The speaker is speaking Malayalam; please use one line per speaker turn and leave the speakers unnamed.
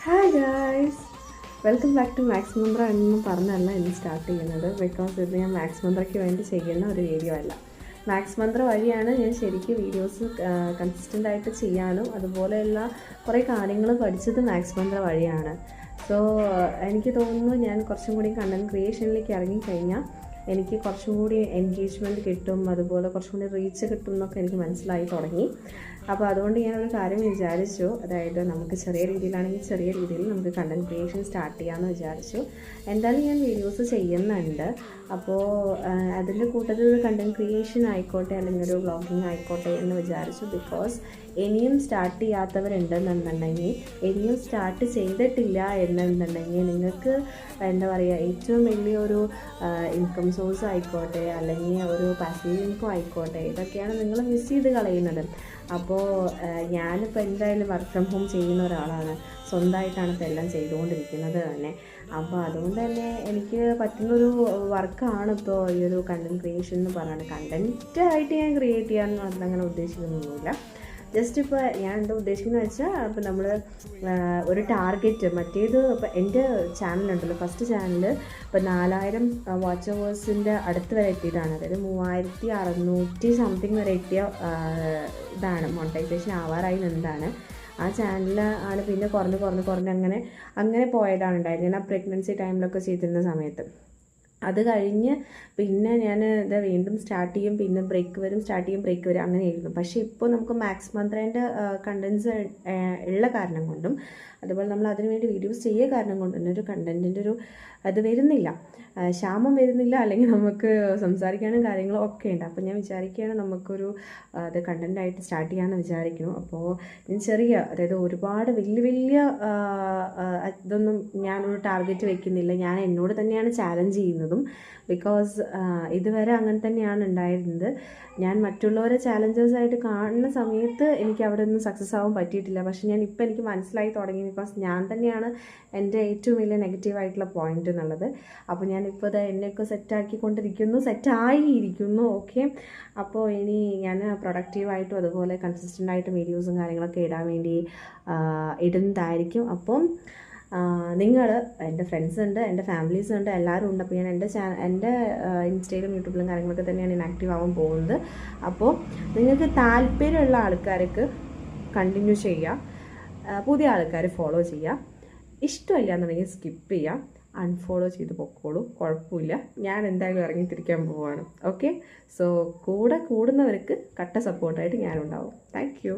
Hi guys, welcome back to Max Mantra എന്നൊന്നും പറഞ്ഞല്ല ഇന്ന് സ്റ്റാർട്ട് ചെയ്യുന്നത്. ബിക്കോസ് ഇത് ഞാൻ മാക്സ് മന്ത്രയ്ക്ക് വേണ്ടി ചെയ്യുന്ന ഒരു വീഡിയോ അല്ല. മാക്സ് മന്ത്ര വഴിയാണ് ഞാൻ ശരിക്കും വീഡിയോസ് കൺസിസ്റ്റൻ്റ് ആയിട്ട് ചെയ്യാനും അതുപോലെയുള്ള കുറേ കാര്യങ്ങൾ പഠിച്ചത് മാക്സ് മന്ത്ര വഴിയാണ്. സോ എനിക്ക് തോന്നുന്നു ഞാൻ കുറച്ചും കൂടി കണ്ടൻറ് ക്രിയേഷനിലേക്ക് ഇറങ്ങിക്കഴിഞ്ഞാൽ എനിക്ക് കുറച്ചും കൂടി എൻഗേജ്മെൻറ്റ് കിട്ടും, അതുപോലെ കുറച്ചും കൂടി റീച്ച് കിട്ടും എന്നൊക്കെ എനിക്ക് മനസ്സിലായി തുടങ്ങി. അപ്പോൾ അതുകൊണ്ട് ഞാനൊരു കാര്യം വിചാരിച്ചു, അതായത് നമുക്ക് ചെറിയ രീതിയിലാണെങ്കിൽ ചെറിയ രീതിയിൽ നമുക്ക് കണ്ടൻറ് ക്രിയേഷൻ സ്റ്റാർട്ട് ചെയ്യാമെന്ന് വിചാരിച്ചു. എന്തായാലും ഞാൻ വീഡിയോസ് ചെയ്യുന്നുണ്ട്. അപ്പോൾ അതിൻ്റെ കൂട്ടത്തിൽ ഒരു കണ്ടൻറ് ക്രിയേഷൻ ആയിക്കോട്ടെ അല്ലെങ്കിൽ ഒരു വ്ളോഗിങ് ആയിക്കോട്ടെ എന്ന് വിചാരിച്ചു. ബിക്കോസ് ഇനിയും സ്റ്റാർട്ട് ചെയ്യാത്തവരുണ്ടെന്നുണ്ടെങ്കിൽ, ഇനിയും സ്റ്റാർട്ട് ചെയ്തിട്ടില്ല എന്നുണ്ടെങ്കിൽ നിങ്ങൾക്ക് എന്താ പറയുക, ഏറ്റവും വലിയൊരു ഇൻകം സോഴ്സ് ആയിക്കോട്ടെ അല്ലെങ്കിൽ ഒരു പാസീവ് ഇൻകം ആയിക്കോട്ടെ, ഇതൊക്കെയാണ് നിങ്ങൾ മിസ് ചെയ്ത് കളയുന്നത്. അപ്പോൾ ഞാനിപ്പോൾ എന്തായാലും വർക്ക് ഫ്രം ഹോം ചെയ്യുന്ന ഒരാളാണ്, സ്വന്തമായിട്ടാണ് ഇപ്പോൾ എല്ലാം ചെയ്തുകൊണ്ടിരിക്കുന്നത് തന്നെ. അപ്പോൾ അതുകൊണ്ട് തന്നെ എനിക്ക് പറ്റുന്നൊരു വർക്കാണ് ഇപ്പോൾ ഈ ഒരു കണ്ടൻറ് ക്രിയേഷൻ എന്ന് പറയുന്നത്. കണ്ടൻറ്റായിട്ട് ഞാൻ ക്രിയേറ്റ് ചെയ്യാമെന്ന് അങ്ങനെ ഉദ്ദേശിക്കുന്നൊന്നുമില്ല. ജസ്റ്റ് ഇപ്പോൾ ഞാൻ എന്താ ഉദ്ദേശിക്കുന്നത് വെച്ചാൽ, ഇപ്പോൾ നമ്മൾ ഒരു ടാർഗറ്റ്, മറ്റേത് ഇപ്പോൾ എൻ്റെ ചാനലുണ്ടല്ലോ, ഫസ്റ്റ് ചാനൽ ഇപ്പോൾ 4000 വാച്ച് അവേഴ്സിൻ്റെ അടുത്ത് വരെ എത്തിയതാണ്. അതായത് 3600 സംതിങ് വരെ എത്തിയ ഇതാണ്, മോണിറ്റൈസേഷൻ ആവാറായി നിന്നതാണ്. ആ ചാനൽ ആണ് പിന്നെ കുറഞ്ഞ് അങ്ങനെ പോയതാണ് ഉണ്ടായത്. ഞാൻ ആ പ്രഗ്നൻസി ടൈമിലൊക്കെ ചെയ്തിരുന്ന സമയത്ത്. അത് കഴിഞ്ഞ് പിന്നെ ഞാൻ ഇത് വീണ്ടും സ്റ്റാർട്ട് ചെയ്യും, പിന്നെ ബ്രേക്ക് വരും, സ്റ്റാർട്ട് ചെയ്യും, ബ്രേക്ക് വരും, അങ്ങനെയായിരുന്നു. പക്ഷേ ഇപ്പോൾ നമുക്ക് മാക്സ് മന്ത്രേൻ്റെ കണ്ടൻസ് ഉള്ള കാരണം കൊണ്ടും അതുപോലെ നമ്മൾ അതിനുവേണ്ടി വീഡിയോസ് ചെയ്യുക കാരണം കൊണ്ടും തന്നെ ഒരു കണ്ടൻറ്റിൻ്റെ ഒരു അത് വരുന്നില്ല, ക്ഷാമം വരുന്നില്ല. അല്ലെങ്കിൽ നമുക്ക് സംസാരിക്കാനും കാര്യങ്ങളും ഒക്കെ ഉണ്ട്. അപ്പോൾ ഞാൻ വിചാരിക്കുകയാണ് നമുക്കൊരു അത് കണ്ടൻറ്റായിട്ട് സ്റ്റാർട്ട് ചെയ്യാമെന്ന് വിചാരിക്കുന്നു. അപ്പോൾ ഞാൻ ചെറിയ, അതായത് ഒരുപാട് വലിയ ഇതൊന്നും ഞാനൊരു ടാർഗറ്റ് വെക്കുന്നില്ല. ഞാൻ എന്നോട് തന്നെയാണ് ചാലഞ്ച് ചെയ്യുന്നതും. ബിക്കോസ് ഇതുവരെ അങ്ങനെ തന്നെയാണ് ഉണ്ടായിരുന്നത്. ഞാൻ മറ്റുള്ളവരെ ചാലഞ്ചേഴ്സായിട്ട് കാണുന്ന സമയത്ത് എനിക്ക് അവിടെ ഒന്നും സക്സസ് ആവാൻ പറ്റിയിട്ടില്ല. പക്ഷേ ഇപ്പോൾ എനിക്ക് മനസ്സിലായി തുടങ്ങി, ബിക്കോസ് ഞാൻ തന്നെയാണ് എൻ്റെ ഏറ്റവും വലിയ നെഗറ്റീവായിട്ടുള്ള പോയിന്റ് എന്നുള്ളത്. അപ്പോൾ ഞാനിപ്പോൾ ഇത് എന്നെയൊക്കെ സെറ്റായിരിക്കുന്നു. ഓക്കെ, അപ്പോൾ ഇനി ഞാൻ പ്രൊഡക്റ്റീവായിട്ടും അതുപോലെ കൺസിസ്റ്റൻ്റായിട്ടും വീഡിയോസും കാര്യങ്ങളൊക്കെ ഇടാൻ വേണ്ടി ഇടുന്നതായിരിക്കും. അപ്പം നിങ്ങൾ, എൻ്റെ ഫ്രണ്ട്സ് ഉണ്ട്, എൻ്റെ ഫാമിലീസ് ഉണ്ട്, എല്ലാവരും ഉണ്ട്. അപ്പോൾ ഞാൻ എൻ്റെ ഇൻസ്റ്റയിലും യൂട്യൂബിലും കാര്യങ്ങളൊക്കെ തന്നെയാണ് ഞാൻ ആക്റ്റീവ് ആവാൻ പോകുന്നത്. അപ്പോൾ നിങ്ങൾക്ക് താല്പര്യമുള്ള ആൾക്കാർക്ക് കണ്ടിന്യൂ ചെയ്യുക, പുതിയ ആൾക്കാർ ഫോളോ ചെയ്യുക. ഇഷ്ടമില്ല എന്നുണ്ടെങ്കിൽ സ്കിപ്പ് ചെയ്യുക, അൺഫോളോ ചെയ്ത് പൊക്കോളൂ, കുഴപ്പമില്ല. ഞാൻ എന്തായാലും ഇറങ്ങിത്തിരിക്കാൻ പോവുകയാണ്. ഓക്കെ, സോ കൂടെ കൂടുന്നവർക്ക് കട്ട സപ്പോർട്ടായിട്ട് ഞാനുണ്ടാവും. Thank you.